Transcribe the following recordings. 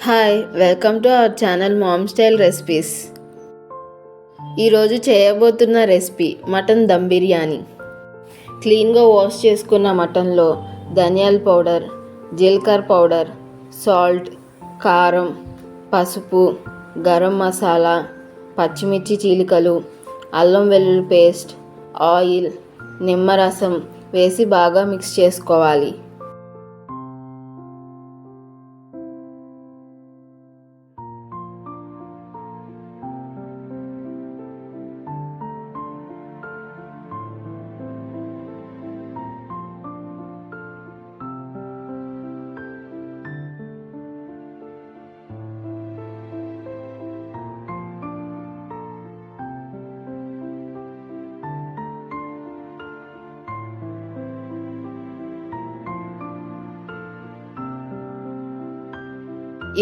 Hi, welcome to our channel ma'am style recipes. ఈరోజు చేయబోతున్న recipe mutton dum biryani. క్లీన్గా wash చేసుకున్న మటన్లో ధనియాల పౌడర్, జీలకర్ర పౌడర్, సాల్ట్, కారం, పసుపు, గరం మసాలా, పచ్చిమిర్చి చీలికలు, అల్లం వెల్లుల్లి పేస్ట్, ఆయిల్, నిమ్మరసం వేసి బాగా మిక్స్ చేసుకోవాలి.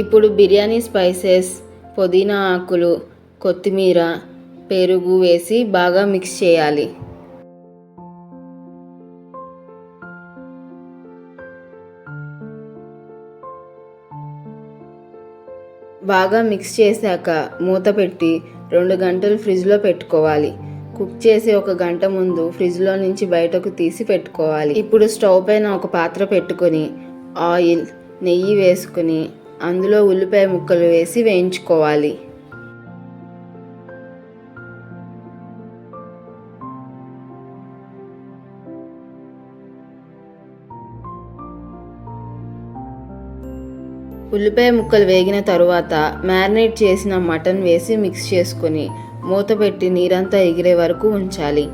ఇప్పుడు బిర్యానీ స్పైసెస్, పుదీనా ఆకులు, కొత్తిమీర, పెరుగు వేసి బాగా మిక్స్ చేయాలి. బాగా మిక్స్ చేశాక మూత పెట్టి 2 గంటలు ఫ్రిడ్జ్లో పెట్టుకోవాలి. కుక్ చేసి 1 గంట ముందు ఫ్రిడ్జ్లో నుంచి బయటకు తీసి పెట్టుకోవాలి. ఇప్పుడు స్టవ్ పైన ఒక పాత్ర పెట్టుకొని ఆయిల్, నెయ్యి వేసుకుని అందులో ఉల్లిపాయ ముక్కలు వేసి వేయించుకోవాలి. ఉల్లిపాయ ముక్కలు వేగిన తరువాత మ్యారినేట్ చేసిన మటన్ వేసి మిక్స్ చేసుకొని మూత పెట్టి నీరంతా ఎగిరే వరకు ఉంచాలి.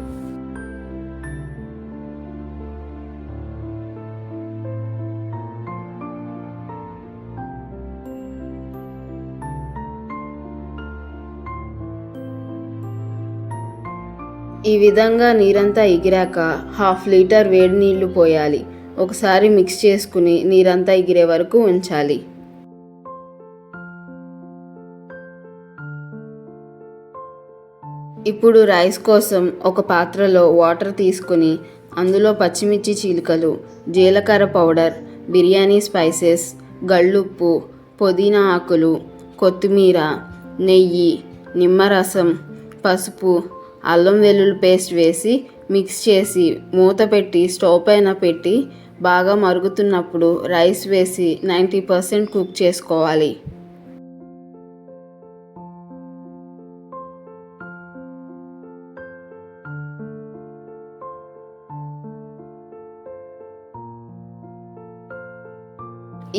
ఈ విధంగా నీరంతా ఎగిరాక 1/2 లీటర్ వేడి నీళ్లు పోయాలి. ఒకసారి మిక్స్ చేసుకుని నీరంతా ఎగిరే వరకు ఉంచాలి. ఇప్పుడు రైస్ కోసం ఒక పాత్రలో వాటర్ తీసుకుని అందులో పచ్చిమిర్చి చీలికలు, జీలకర్ర పౌడర్, బిర్యానీ స్పైసెస్, గళ్ళుప్పు, పుదీనా ఆకులు, కొత్తిమీర, నెయ్యి, నిమ్మరసం, పసుపు, అల్లం వెల్లుల్లి పేస్ట్ వేసి మిక్స్ చేసి మూత పెట్టి స్టవ్ పైన పెట్టి బాగా మరుగుతున్నప్పుడు రైస్ వేసి 90% కుక్ చేసుకోవాలి.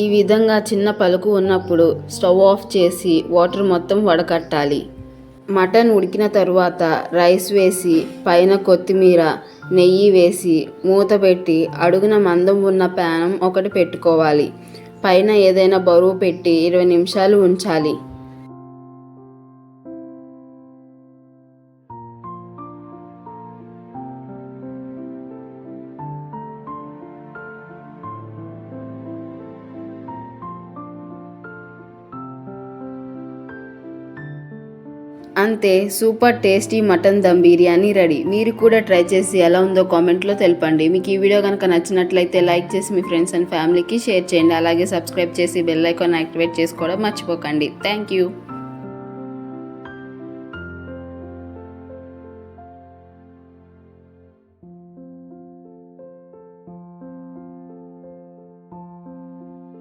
ఈ విధంగా చిన్న పలుకు ఉన్నప్పుడు స్టవ్ ఆఫ్ చేసి వాటర్ మొత్తం వడకట్టాలి. మటన్ ఉడికిన తరువాత రైస్ వేసి పైన కొత్తిమీర, నెయ్యి వేసి మూత పెట్టి అడుగున మందం ఉన్న ప్యానం ఒకటి పెట్టుకోవాలి. పైన ఏదైనా బరువు పెట్టి 20 నిమిషాలు ఉంచాలి. అంతే, super tasty mutton dum biryani ready. మీరు కూడా ట్రై చేసి ఎలా ఉందో కామెంట్లో తెలపండి. మీకు ఈ వీడియో కనుక నచ్చినట్లయితే లైక్ చేసి మీ ఫ్రెండ్స్ అండ్ ఫ్యామిలీకి షేర్ చేయండి. అలాగే సబ్స్క్రైబ్ చేసి బెల్ ఐకాన్ యాక్టివేట్ చేసుకోవడం మర్చిపోకండి. Thank you.